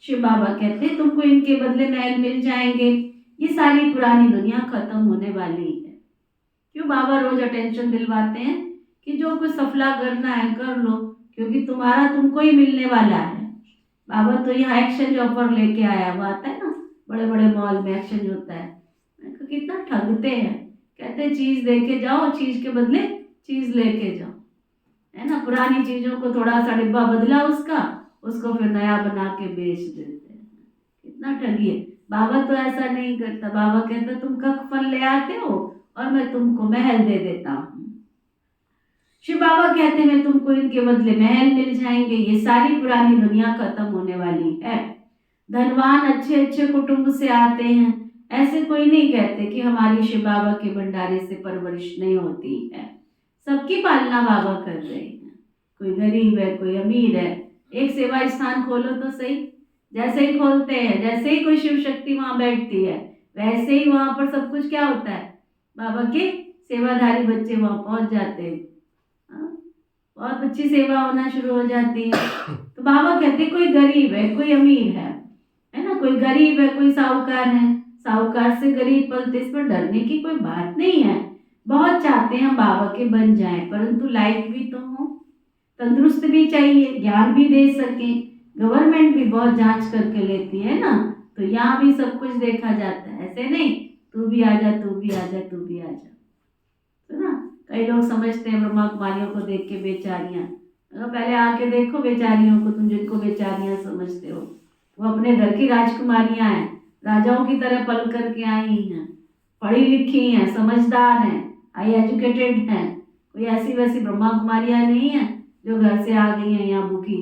B: शिव बाबा कहते हैं तुमको इनके बदले महल मिल जाएंगे, ये सारी पुरानी दुनिया खत्म होने वाली है। क्यों बाबा रोज अटेंशन दिलवाते हैं कि जो कुछ सफला करना है कर लो, क्योंकि तुम्हारा तुमको ही मिलने वाला है। बाबा तो यहाँ एक्सचेंज ऑफर लेके आया हुआ, आता है ना बड़े बड़े मॉल में एक्सचेंज होता है। कितना ठगते हैं, कहते हैं चीज दे के जाओ, चीज के बदले चीज लेके जाओ, है ना। पुरानी चीजों को थोड़ा सा डिब्बा बदला उसको फिर नया बना के बेच देते हैं। कितना ठगी है। बाबा तो ऐसा नहीं करता। बाबा कहता तुम कख फल ले आते हो और मैं तुमको महल दे देता हूँ। शिव बाबा कहते हैं मैं तुमको इनके बदले महल मिल जाएंगे, ये सारी पुरानी दुनिया खत्म होने वाली है। धनवान अच्छे अच्छे कुटुंब से आते हैं, ऐसे कोई नहीं कहते कि हमारी शिव बाबा के भंडारे से परवरिश नहीं होती है। सबकी पालना बाबा कर रहे हैं। कोई गरीब है, कोई अमीर है। एक सेवा स्थान खोलो तो सही, जैसे ही खोलते हैं, जैसे ही कोई शिव शक्ति वहां बैठती है, वैसे ही वहां पर सब कुछ क्या होता है, बाबा के सेवाधारी बच्चे वहां पहुंच जाते हैं। बहुत अच्छी सेवा होना शुरू हो जाती है। तो बाबा कहते कोई गरीब है, कोई अमीर है ना, कोई गरीब है, कोई साहूकार है। साहूकार से गरीब पलते, इस पर डरने की कोई बात नहीं है। बहुत चाहते हैं बाबा के बन जाएं, परंतु लायक भी तो हो, तंदुरुस्त भी चाहिए, ज्ञान भी दे सके। गवर्नमेंट भी बहुत जांच करके लेती है ना, तो यहाँ भी सब कुछ देखा जाता है। ऐसे नहीं तू भी आजा, तू भी आजा, तू भी आजा, है ना। कई लोग समझते हैं ब्रह्मा कुमारियों को देख के बेचारियां, पहले आके देखो बेचारियों को, तुम जिनको बेचारियां समझते हो वो अपने घर की राजकुमारियां हैं, राजाओं की तरह पल करके आई हैं, पढ़ी लिखी हैं, समझदार हैं, हाई एजुकेटेड हैं। कोई ऐसी वैसी ब्रह्मा कुमारियां नहीं है जो घर से आ गई हैं यहाँ भूखी,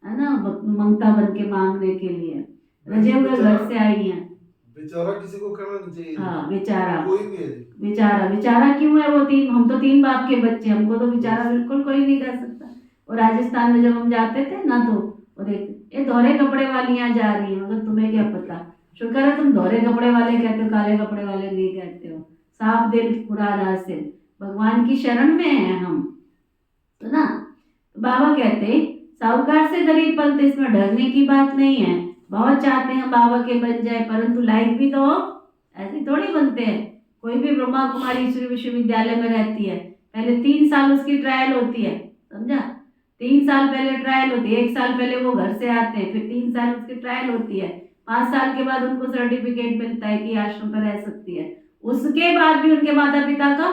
B: है ना, ममता बन के मांगने के लिए। रजे हुए घर से आई हैं।
C: बेचारा किसी को करना नहीं चाहिए।
B: हाँ बेचारा,
C: कोई नहीं है।
B: बेचारा क्यों है वो? हम तो 3 बाप के बच्चे, हमको तो बेचारा बिल्कुल कोई नहीं कर सकता। और राजस्थान में जब हम जाते थे ना, तो वो देखते ये दोहरे कपड़े वाली यहाँ जा रही है, मगर तुम्हें क्या पता। शुक्र है तुम दोहरे कपड़े वाले कहते हो, काले कपड़े वाले नहीं कहते हो। साफ दिल पूरा रास्ते, भगवान की शरण में है हम, तो ना। तो बाबा कहते साहूकार से गरीब पलते, इसमें डरने की बात नहीं है। बहुत चाहते हैं बाबा के बन जाए, परंतु लायक भी तो हो, ऐसे थोड़ी बनते हैं। कोई भी ब्रह्मा कुमारी ईश्वरी विश्वविद्यालय में रहती है, पहले 3 साल उसकी ट्रायल होती है, समझा? 3 साल पहले ट्रायल होती है, 1 साल पहले वो घर से आते हैं, फिर 3 साल उसकी ट्रायल होती है, 5 साल के बाद उनको सर्टिफिकेट मिलता है कि आश्रम पर रह सकती है। उसके बाद भी उनके माता पिता का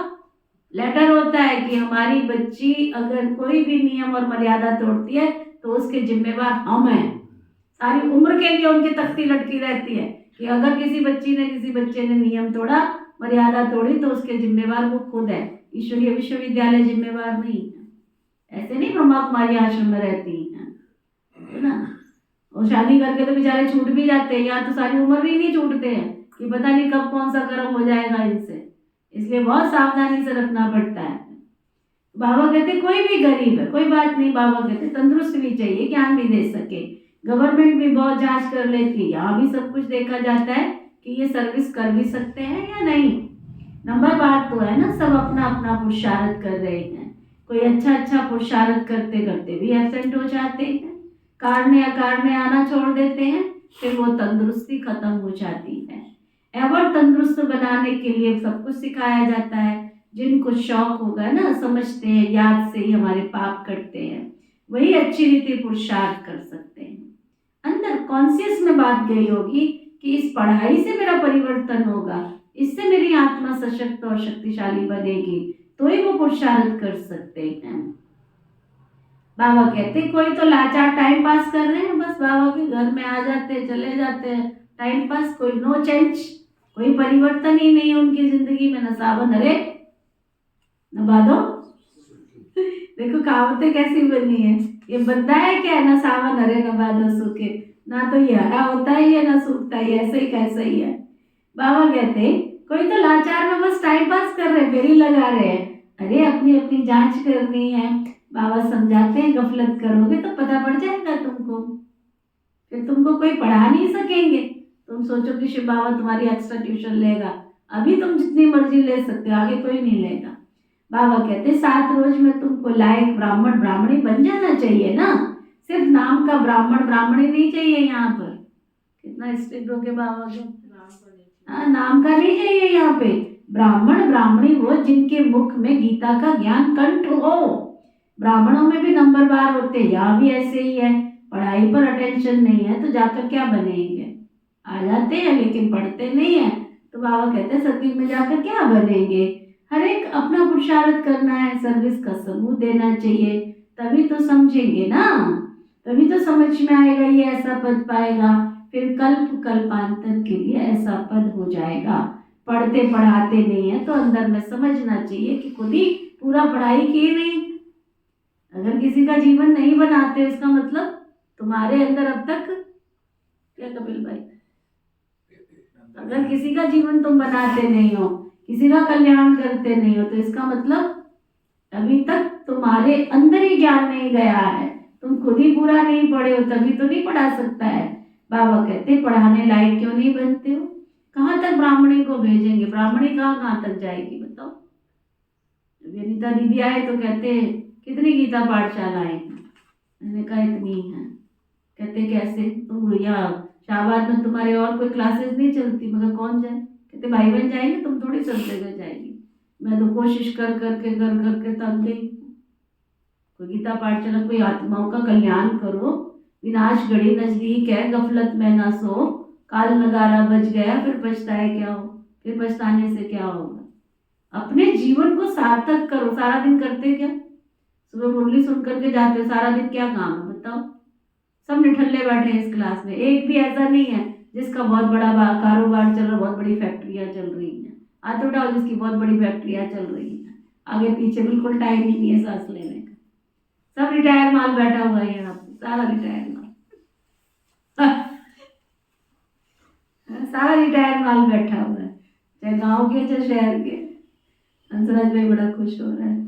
B: लेटर होता है कि हमारी बच्ची अगर कोई भी नियम और मर्यादा तोड़ती है तो उसके जिम्मेवार हम हैं। सारी उम्र के लिए उनकी तख्ती लटकी रहती है कि अगर किसी बच्चे ने नियम तोड़ा, मर्यादा तोड़ी, तो उसके जिम्मेवार वो खुद है, ईश्वरीय विश्वविद्यालय जिम्मेवार नहीं है। ऐसे नहीं ब्रह्मा कुमारी आश्रम में रहती हैं, है ना? और शादी करके तो बेचारे छूट भी जाते हैं, यहाँ तो सारी उम्र भी नहीं छूटते हैं कि पता नहीं कब कौन सा कर्म हो जाएगा इनसे, इसलिए बहुत सावधानी से रखना पड़ता है। बाबा कहते कोई भी गरीब है, कोई बात नहीं, बाबा कहते तंदुरुस्त भी चाहिए, ज्ञान भी दे सके। गवर्नमेंट भी बहुत जांच कर लेती है, यहाँ भी सब कुछ देखा जाता है कि ये सर्विस कर भी सकते हैं या नहीं। नंबर बात तो है ना, सब अपना अपना पुरुषार्थ कर रहे हैं। कोई अच्छा पुरुषार्थ करते करते भी एब्सेंट हो जाते हैं, कारणे अकारणे आना छोड़ देते हैं, फिर वो तंदुरुस्ती खत्म हो जाती है। एवर तंदुरुस्त बनाने के लिए सब कुछ सिखाया जाता है। जिनको शौक होगा ना, समझते हैं याद से ही हमारे पाप कटते हैं, वही अच्छी रीति पुरुषार्थ कर सकते हैं। अंदर कॉन्शियस में बात गई होगी कि इस पढ़ाई से मेरा परिवर्तन होगा, इससे मेरी आत्मा सशक्त और शक्तिशाली बनेगी, तो ही वो पुरुषार्थ कर सकते हैं। बाबा कहते कोई तो लाचार टाइम पास कर रहे हैं, बस बाबा के घर में आ जाते हैं, चले जाते हैं, टाइम पास, कोई नो चेंज, कोई परिवर्तन ही नहीं उनकी जिंदगी में, न सावन हरे न बादो। देखो कहावतें कैसी बनी है, ये बनता है क्या, न सावन हरे न बादो सूखे, ना तो ये हरा होता है ये ना सूखता है, ऐसे ही कैसे ही है। बाबा कहते कोई तो लाचार में बस टाइम पास कर रहे, फेरी लगा रहे हैं। अरे अपनी अपनी जांच करनी है। बाबा समझाते हैं गफलत करोगे तो पता पड़ जाएगा तुमको, फिर तुमको कोई पढ़ा नहीं सकेंगे। तुम सोचो कि शिव बाबा तुम्हारी एक्स्ट्रा ट्यूशन लेगा, अभी तुम जितनी मर्जी ले सकते हो, आगे कोई नहीं लेगा। बाबा कहते 7 रोज में तुमको लायक ब्राह्मण ब्राह्मणी बन जाना चाहिए ना, सिर्फ नाम का ब्राह्मण ब्राह्मणी नहीं चाहिए। यहाँ पर कितना स्ट्रिक्ट हो के बाबा के, हाँ नाम का नहीं चाहिए यहाँ पे, ब्राह्मण ब्राह्मणी वो जिनके मुख में गीता का ज्ञान कंठ हो। ब्राह्मणों में भी नंबरवार होते हैं, यहाँ भी ऐसे ही है। पढ़ाई पर अटेंशन नहीं है तो जाकर क्या बनेंगे, आ जाते हैं लेकिन पढ़ते नहीं है, तो बाबा कहते हैं सतयुग में जाकर क्या बनेंगे। हर एक अपना पुरुषार्थ करना है, सर्विस का सबूत देना चाहिए, तभी तो समझेंगे ना, तभी तो समझ में आएगा ये ऐसा पद पाएगा, फिर कल्प कल्पांतर के लिए ऐसा पद हो जाएगा। पढ़ते पढ़ाते नहीं है तो अंदर में समझना चाहिए कि खुद ही पूरा पढ़ाई की नहीं। अगर किसी का जीवन नहीं बनाते इसका मतलब तुम्हारे अंदर अब तक क्या, कपिल भाई, अगर किसी का जीवन तुम बनाते नहीं हो, किसी का कल्याण करते नहीं हो, तो इसका मतलब अभी तक तुम्हारे अंदर ही ज्ञान नहीं गया है, तुम खुद ही पूरा नहीं पढ़े हो, तभी तो नहीं पढ़ा सकता है। बाबा कहते पढ़ाने लायक क्यों नहीं बनते हो, कहाँ तक ब्राह्मणी को भेजेंगे, ब्राह्मणी कहाँ तक जाएगी बताओ। जब अनीता दीदी आए तो कहते कितनी गीता पाठशालाएं हैं, मैंने कहा इतनी है। कहते कैसे, तुम यहाँ शाहबाद में तुम्हारे और कोई क्लासेस नहीं चलती, मगर कौन जाए। कहते भाई बहन जाएंगे, तुम थोड़ी सब जगह जाएगी, मैं तो कोशिश कर करके थक गई। कोई गीता पाठशाला, कोई आत्माओं का कल्याण करो, विनाश घड़ी नजदीक है, गफलत में ना सो, काल नगारा बज गया, फिर पछताए क्या हो, फिर पछताने से क्या होगा। अपने जीवन को सार्थक करो। सारा दिन करते क्या, सुबह मुरली सुन करके जाते हो, सारा दिन क्या काम है बताओ। सब निठल्ले बैठे हैं इस क्लास में, एक भी ऐसा नहीं है जिसका बहुत बड़ा कारोबार चल रहा, बहुत बड़ी फैक्ट्रियाँ चल रही हैं। हाथ उठाओ जिसकी बहुत बड़ी फैक्ट्रियाँ चल रही हैं, आगे पीछे बिल्कुल टाइम ही नहीं है सांस लेने का। सब रिटायर माल बैठा हुआ है यहाँ पे, सारा रिटायर माल सारा रिटायर माल बैठा हुआ है, चाहे गाँव के चाहे शहर के। हंसराज भाई बड़ा खुश हो रहा है।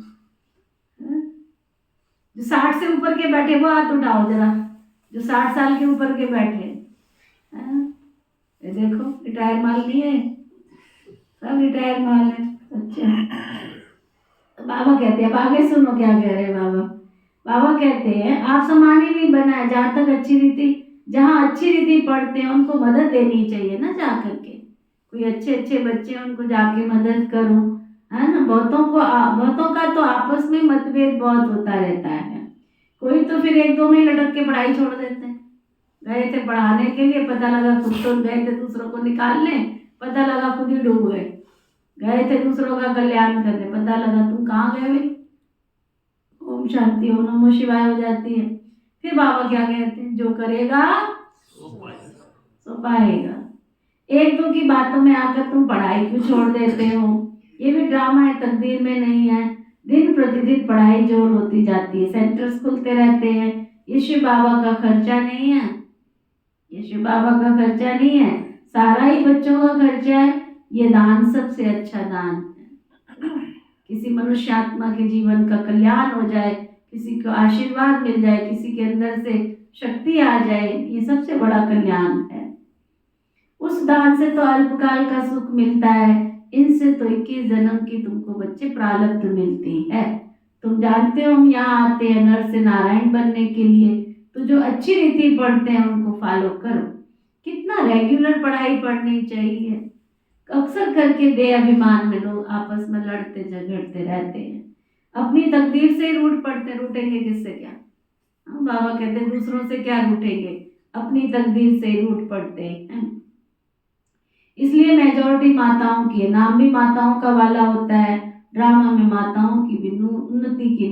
B: जो 60 से ऊपर के बैठे वो हाथ उठाओ जरा, जो 60 साल के ऊपर के बैठे। ये देखो रिटायर माल नहीं है, सब रिटायर माल है। अच्छा बाबा कहते हैं, अब आगे सुनो क्या कह रहे हैं बाबा। बाबा कहते हैं आप समानी नहीं बनाए, जहाँ अच्छी रीति पढ़ते हैं उनको मदद देनी चाहिए ना, जा करके कोई अच्छे अच्छे बच्चे हैं, उनको जाके मदद करो, है ना। बहुतों का तो आपस में मतभेद बहुत होता रहता है। कोई तो फिर एक दो में लटक के पढ़ाई छोड़ देते हैं। गए थे पढ़ाने के लिए, पता लगा खुद तो गए थे दूसरों को निकालने, पता लगा खुद ही डूब गए। गए थे दूसरों का कल्याण करने, पता लगा तुम कहाँ गए भाई। ओम शांति, ओम नमो शिवाय हो जाती है। फिर बाबा क्या कहते हैं, जो करेगा सो पाएगा। एक दो की बातों में आकर तुम पढ़ाई क्यों छोड़ देते हो? ये भी ड्रामा है, तकदीर में नहीं है। दिन प्रतिदिन पढ़ाई जोर होती जाती है, सेंटर्स खुलते रहते हैं। ये शिव बाबा का खर्चा नहीं है, ये शिव बाबा का खर्चा नहीं है, सारा ही बच्चों का खर्चा है। ये दान सबसे अच्छा दान है। किसी मनुष्य आत्मा के जीवन का कल्याण हो जाए, किसी को आशीर्वाद मिल जाए, किसी के अंदर से शक्ति आ जाए, ये सबसे बड़ा कल्याण है। उस दान से तो अल्पकाल का सुख मिलता है, इनसे तो 21 जन्म की तुमको बच्चे प्रारब्ध मिलती है। तुम जानते हो हम यहाँ आते हैं नर से नारायण बनने के लिए, तो जो अच्छी रीति पढ़ते हैं उनको फॉलो करो। कितना रेगुलर पढ़ाई पढ़नी चाहिए। अक्सर करके बेअभिमान में लोग आपस में लड़ते झगड़ते रहते हैं, अपनी तकदीर से ही रूठ पड़ते। रूठेंगे किससे क्या? बाबा कहते हैं दूसरों से क्या रूठेंगे, अपनी तकदीर से ही रूठ पड़ते हैं। इसलिए मेजॉरिटी माताओं की, नाम भी माताओं का वाला होता है, ड्रामा में माताओं की भी उन्नति की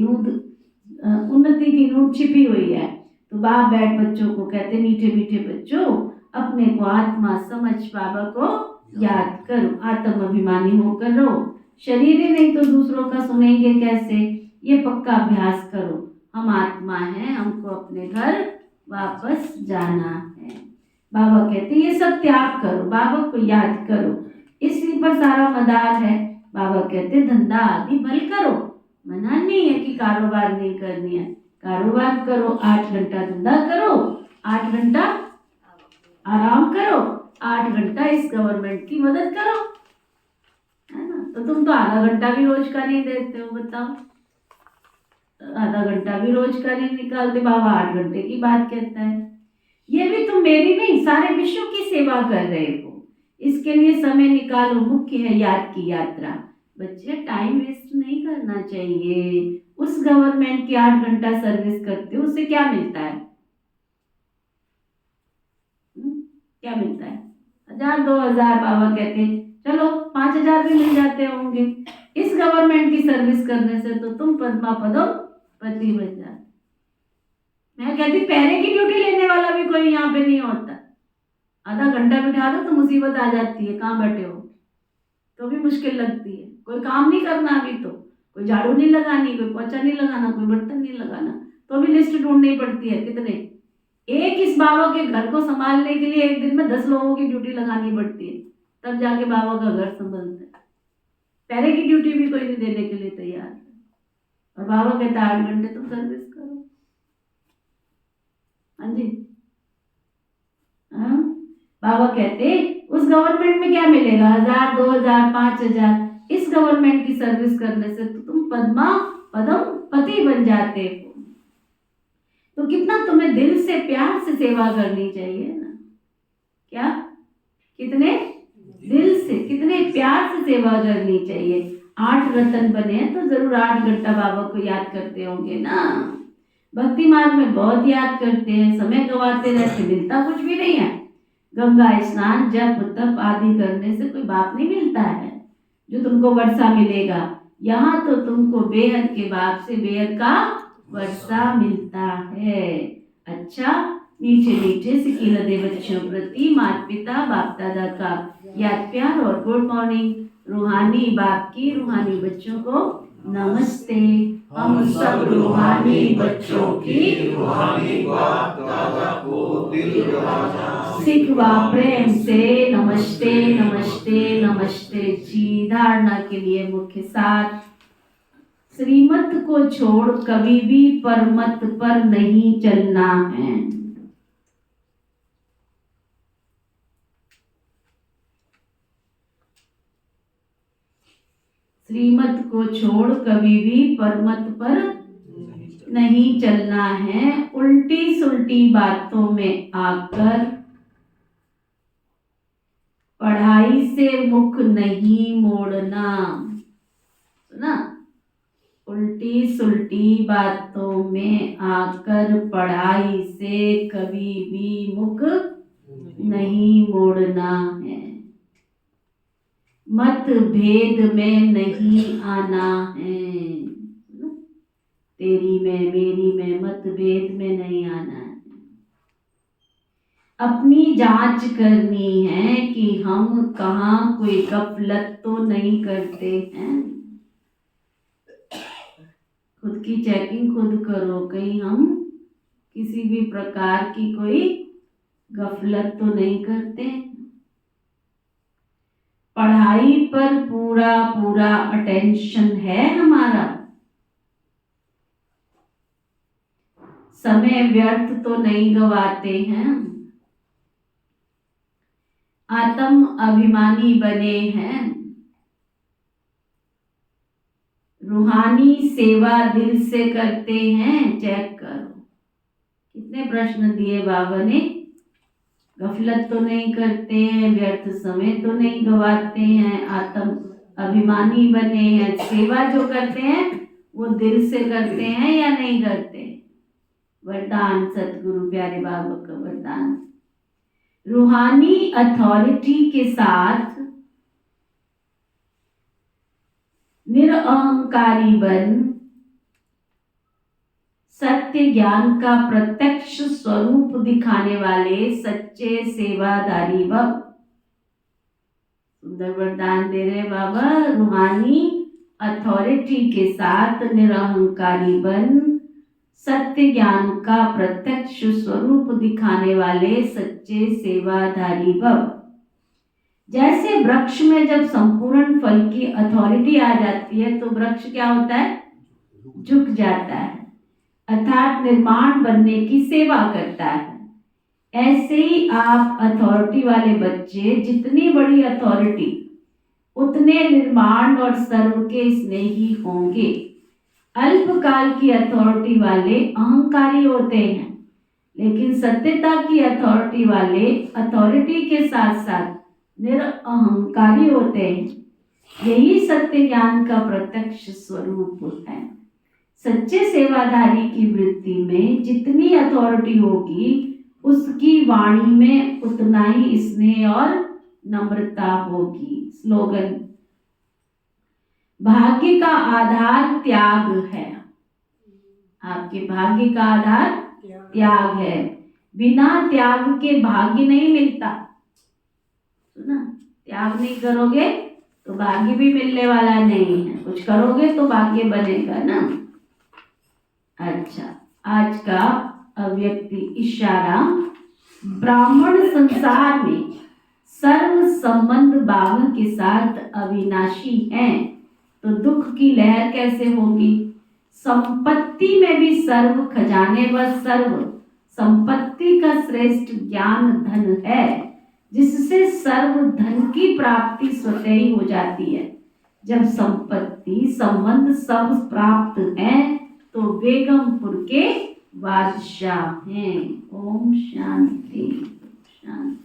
B: नूंद छिपी हुई है। तो बाप बैठ बच्चों को कहते, मीठे मीठे बच्चों, अपने को आत्मा समझ बाबा को याद करो, आत्म अभिमानी होकर रहो। शरीर ही नहीं तो दूसरों का सुनेंगे कैसे? ये पक्का अभ्यास करो। हम आत्मा हैं, हमको अपने घर वापस जाना है। बाबा कहते ये सब त्याग करो, बाबा को याद करो, इसी पर सारा मदार है। बाबा कहते धंधा आदि भल करो। मना नहीं है कि कारोबार नहीं करनी है, कारोबार करो, 8 घंटा धंधा करो, 8 घंटा आराम करो, 8 घंटा इस गवर्नमेंट की मदद करो, है ना। तो तुम तो आधा घंटा भी रोज का नहीं देते हो, बताओ। आधा घंटा भी रोज का नहीं निकालते, बाबा 8 घंटे की बात कहता है। ये भी तुम मेरी नहीं, सारे विश्व की सेवा कर रहे हो, इसके लिए समय निकालो। मुख्य है याद की यात्रा। बच्चे टाइम वेस्ट नहीं करना चाहिए। उस गवर्नमेंट की 8 घंटा सर्विस करते हो, उससे क्या मिलता है? क्या मिलता है? 1000 2000, बाबा कहते हैं चलो 5000 भी मिल जाते होंगे। इस गवर्नमेंट की सर्विस करने से तो तुम पद्मा पदो पति बन जाते। मैं कहती पहरे की ड्यूटी लेने वाला भी कोई यहाँ पे नहीं होता। आधा घंटा बिठा दो तो मुसीबत आ जाती है, कहाँ बैठे हो, तो भी मुश्किल लगती है। कोई काम नहीं करना अभी, तो कोई झाड़ू नहीं लगानी, कोई पोछा नहीं लगाना, कोई बर्तन नहीं लगाना, तो भी लिस्ट ढूंढनी पड़ती है। कितने एक इस बाबा के घर को संभालने के लिए एक दिन में 10 लोगों की ड्यूटी लगानी पड़ती है, तब जाके बाबा का घर संभलता है। पहले की ड्यूटी भी कोई नहीं देने के लिए तैयार है, और बाबा कहता है 8 घंटे तुम सर्विस करो। हाँ जी, हाँ। बाबा कहते उस गवर्नमेंट में क्या मिलेगा? 1000 2000 5000। इस गवर्नमेंट की सर्विस करने से तो तुम पद्मा पदम पति बन जाते हो। तो कितना तुम्हें दिल से प्यार से सेवा करनी चाहिए ना? क्या? कितने दिल से, कितने प्यार से सेवा करनी चाहिए। 8 रतन बने तो जरूर 8 घंटा बाबा को याद करते होंगे ना। भक्ति मार्ग में बहुत याद करते हैं, समय गवाते रहते, मिलता कुछ भी नहीं है। गंगा स्नान जप तप आदि करने से कोई बाप नहीं मिलता है जो तुमको वर्षा मिलेगा। यहाँ तो तुमको बेहद के बाप से बेहद का वर्षा मिलता है। अच्छा, मीठे मीठे से कीलदे बच्चों प्रति माता पिता बाप दादा का याद प्यार और गुड मॉर्निंग। रूहानी बाप की रूहानी बच्चों को नमस्ते।
E: हम सब रूहानी बच्चों की रूहानी बाप दादा को दिल लगाना
B: सिखवा प्रेम से नमस्ते नमस्ते नमस्ते जी। धारणा के लिए मुख्य सार, श्रीमत को छोड़ कभी भी परमत पर नहीं चलना है। श्रीमत को छोड़ कभी भी परमत पर नहीं चलना है। उल्टी सुल्टी बातों में आकर पढ़ाई पढ़ाई से मुख नहीं मोड़ना। सुना, उल्टी सुल्टी बातों में आकर पढ़ाई से कभी भी मुख नहीं मोड़ना है। मतभेद में नहीं आना है। तेरी में मेरी में मतभेद में नहीं आना है। अपनी जांच करनी है कि हम कहाँ कोई गफलत तो नहीं करते हैं। खुद की चेकिंग खुद करो, कहीं हम किसी भी प्रकार की कोई गफलत तो नहीं करते। पढ़ाई पर पूरा पूरा अटेंशन है हमारा। समय व्यर्थ तो नहीं गवाते हैं। आत्म अभिमानी बने हैं। रूहानी सेवा दिल से करते हैं। चेक करो कितने प्रश्न दिए बाबा ने। गफलत तो नहीं करते हैं, व्यर्थ समय तो नहीं गवाते हैं, आत्म अभिमानी बने हैं। सेवा जो करते हैं वो दिल से करते हैं या नहीं करते। वरदान सतगुरु प्यारे बाबा का वरदान। रूहानी अथॉरिटी के साथ निरअहंकारी बन सत्य ज्ञान का प्रत्यक्ष स्वरूप दिखाने वाले सच्चे सेवादारी भव। सुंदर वरदान दे रहे बाबा। रूहानी अथॉरिटी के साथ निरअहंकारी बन सत्य ज्ञान का प्रत्यक्ष स्वरूप दिखाने वाले सच्चे सेवाधारी भव। जैसे वृक्ष में जब संपूर्ण फल की अथॉरिटी आ जाती है तो वृक्ष क्या होता है, झुक जाता है, अर्थात निर्माण बनने की सेवा करता है। ऐसे ही आप अथॉरिटी वाले बच्चे, जितनी बड़ी अथॉरिटी उतने निर्माण और सर्व के स्नेही होंगे। अल्पकाल की अथॉरिटी वाले अहंकारी होते हैं, लेकिन सत्यता की अथॉरिटी वाले अथॉरिटी के साथ साथ निरअहंकारी होते हैं। यही सत्य ज्ञान का प्रत्यक्ष स्वरूप है। सच्चे सेवाधारी की वृत्ति में जितनी अथॉरिटी होगी उसकी वाणी में उतना ही स्नेह और नम्रता होगी। स्लोगन, भाग्य का आधार त्याग है। आपके भाग्य का आधार त्याग है। बिना त्याग के भाग्य नहीं मिलता। सुना, त्याग नहीं करोगे तो भाग्य भी मिलने वाला नहीं है। कुछ करोगे तो भाग्य बनेगा ना। अच्छा, आज का अव्यक्ति इशारा। ब्राह्मण संसार में सर्व संबंध बाबा के साथ अविनाशी हैं, तो दुख की लहर कैसे होगी। संपत्ति में भी सर्व खजाने व सर्व संपत्ति का श्रेष्ठ ज्ञान धन है, जिससे सर्व धन की प्राप्ति स्वतः ही हो जाती है। जब संपत्ति संबंध सब प्राप्त हैं तो बेगमपुर के बादशाह हैं। ओम शांति शांति।